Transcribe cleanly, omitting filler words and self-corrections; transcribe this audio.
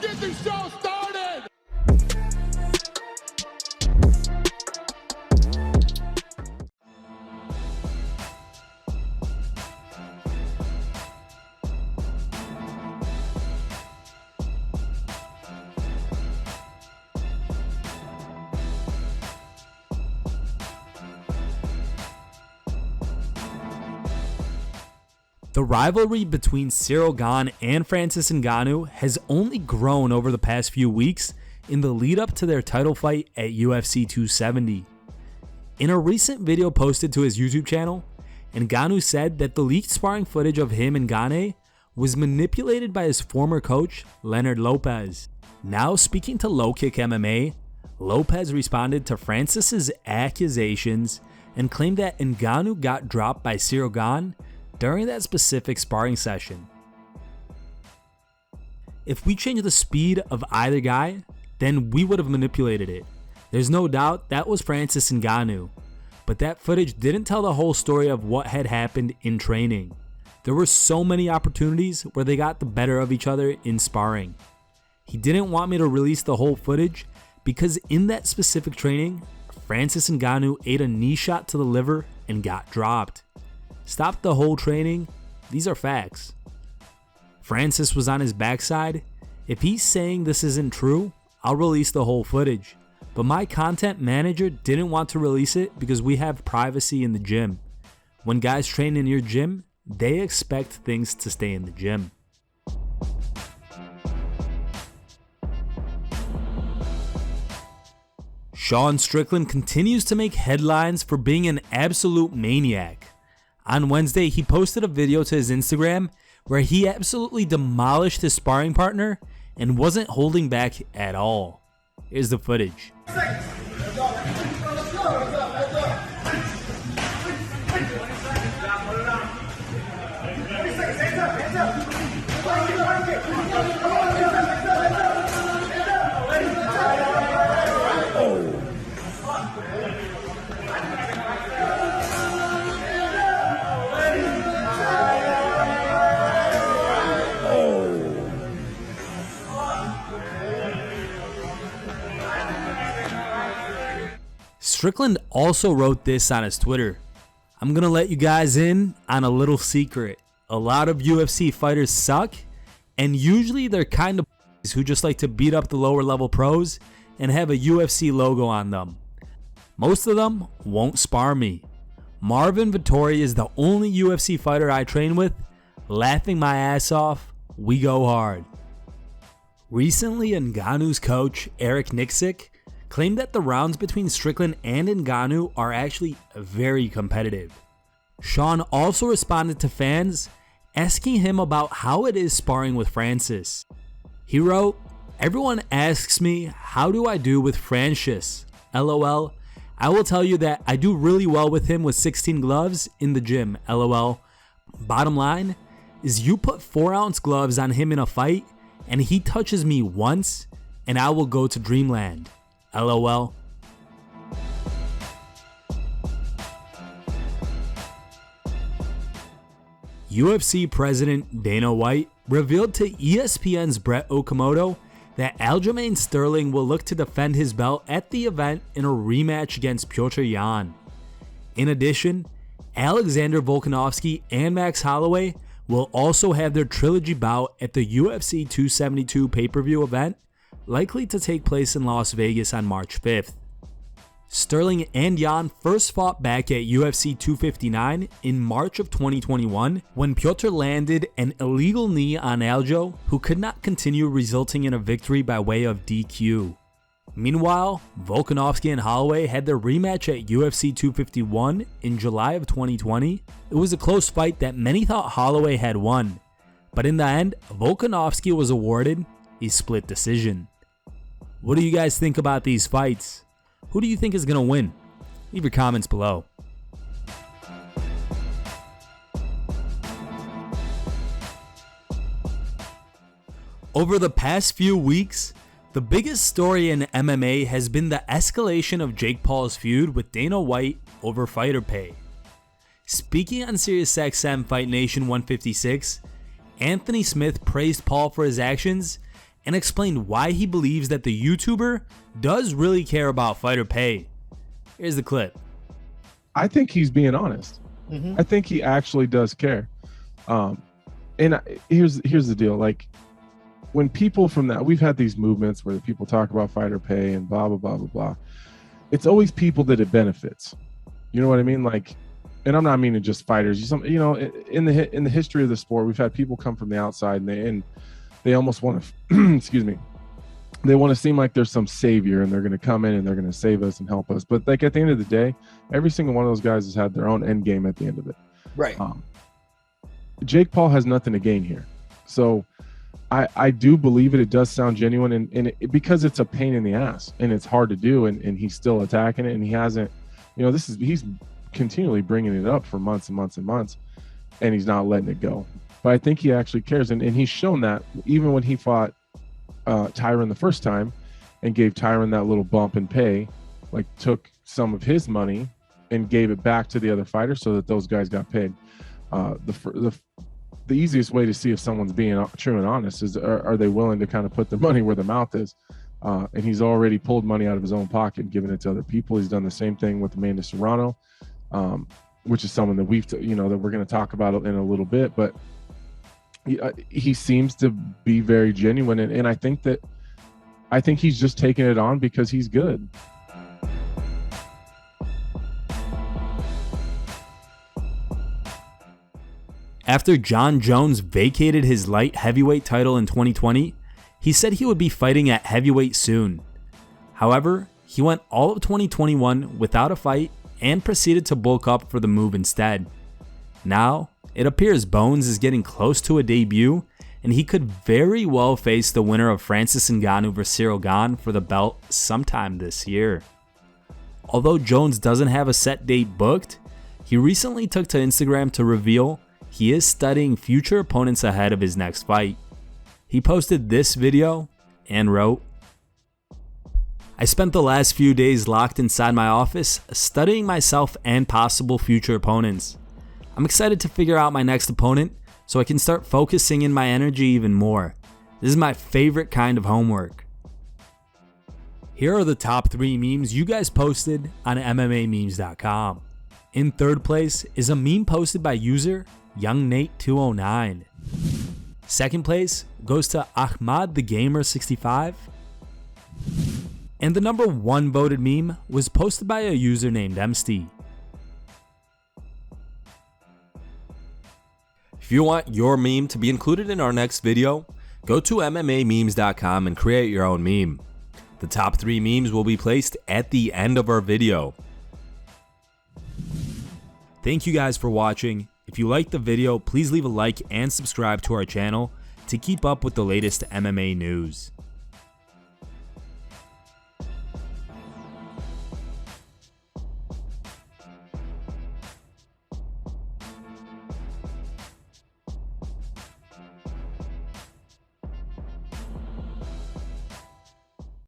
get the show started! The rivalry between Ciryl Gane and Francis Ngannou has only grown over the past few weeks in the lead up to their title fight at UFC 270. In a recent video posted to his YouTube channel, Ngannou said that the leaked sparring footage of him and Gane was manipulated by his former coach, Fernand Lopez. Now speaking to Low Kick MMA, Lopez responded to Francis's accusations and claimed that Ngannou got dropped by Ciryl Gane during that specific sparring session. If we change the speed of either guy, then we would have manipulated it. There's no doubt that was Francis Ngannou, but that footage didn't tell the whole story of what had happened in training. There were so many opportunities where they got the better of each other in sparring. He didn't want me to release the whole footage because in that specific training, Francis Ngannou ate a knee shot to the liver and got dropped. Stop the whole training. These are facts. Francis was on his backside. If he's saying this isn't true, I'll release the whole footage. But my content manager didn't want to release it because we have privacy in the gym. When guys train in your gym, they expect things to stay in the gym. Sean Strickland continues to make headlines for being an absolute maniac. On Wednesday, he posted a video to his Instagram where he absolutely demolished his sparring partner and wasn't holding back at all. Here's the footage. Strickland also wrote this on his Twitter. I'm gonna let you guys in on a little secret. A lot of UFC fighters suck, and usually they're kind of who just like to beat up the lower level pros and have a UFC logo on them. Most of them won't spar me. Marvin Vettori is the only UFC fighter I train with. Laughing my ass off, we go hard. Recently, Ngannou's coach, Eric Nixick, claimed that the rounds between Strickland and Ngannou are actually very competitive. Sean also responded to fans asking him about how it is sparring with Francis. He wrote, "Everyone asks me, how do I do with Francis? LOL. I will tell you that I do really well with him with 16 gloves in the gym. LOL. Bottom line is you put 4-ounce gloves on him in a fight and he touches me once and I will go to dreamland. LOL." UFC President Dana White revealed to ESPN's Brett Okamoto that Aljamain Sterling will look to defend his belt at the event in a rematch against Petr Yan. In addition, Alexander Volkanovski and Max Holloway will also have their trilogy bout at the UFC 272 pay-per-view event, likely to take place in Las Vegas on March 5th. Sterling and Yan first fought back at UFC 259 in March of 2021 when Petr landed an illegal knee on Aljo, who could not continue, resulting in a victory by way of DQ. Meanwhile, Volkanovski and Holloway had their rematch at UFC 251 in July of 2020. It was a close fight that many thought Holloway had won, but in the end, Volkanovski was awarded a split decision. What do you guys think about these fights? Who do you think is going to win? Leave your comments below. Over the past few weeks, the biggest story in MMA has been the escalation of Jake Paul's feud with Dana White over fighter pay. Speaking on SiriusXM Fight Nation 156, Anthony Smith praised Paul for his actions and explained why he believes that the YouTuber does really care about fighter pay. Here's the clip. I think he's being honest. I think he actually does care. And here's the deal. Like, when people from that, we've had these movements where people talk about fighter pay and blah, blah, blah, blah, blah. It's always people that it benefits. You know what I mean? Like, and I'm not meaning just fighters. You know, in the history of the sport, we've had people come from the outside and they almost want to, excuse me, they want to seem like there's some savior and they're going to come in and they're going to save us and help us. But like, at the end of the day, every single one of those guys has had their own end game at the end of it. Right. Jake Paul has nothing to gain here. So I do believe it. It does sound genuine, and because it's a pain in the ass and it's hard to do, and he's still attacking it, and he hasn't, you know, he's continually bringing it up for months and months and months, and he's not letting it go. But I think he actually cares, and he's shown that even when he fought Tyron the first time and gave Tyron that little bump in pay, like took some of his money and gave it back to the other fighters so that those guys got paid. The easiest way to see if someone's being true and honest is, are they willing to kind of put their money where their mouth is? And he's already pulled money out of his own pocket and given it to other people. He's done the same thing with Amanda Serrano, which is someone that that we're going to talk about in a little bit. But he seems to be very genuine, and I think he's just taking it on because he's good. After Jon Jones vacated his light heavyweight title in 2020, he said he would be fighting at heavyweight soon. However, he went all of 2021 without a fight and proceeded to bulk up for the move instead. Now, it appears Bones is getting close to a debut, and he could very well face the winner of Francis Ngannou vs. Ciryl Gane for the belt sometime this year. Although Jones doesn't have a set date booked, he recently took to Instagram to reveal he is studying future opponents ahead of his next fight. He posted this video and wrote, "I spent the last few days locked inside my office studying myself and possible future opponents. I'm excited to figure out my next opponent so I can start focusing in my energy even more. This is my favorite kind of homework." Here are the top 3 memes you guys posted on MMAmemes.com. In third place is a meme posted by user YoungNate209. Second place goes to Ahmad the Gamer 65. And the number 1 voted meme was posted by a user named Emsty. If you want your meme to be included in our next video, go to MMAmemes.com and create your own meme. The top 3 memes will be placed at the end of our video. Thank you guys for watching. If you liked the video, please leave a like and subscribe to our channel to keep up with the latest MMA news.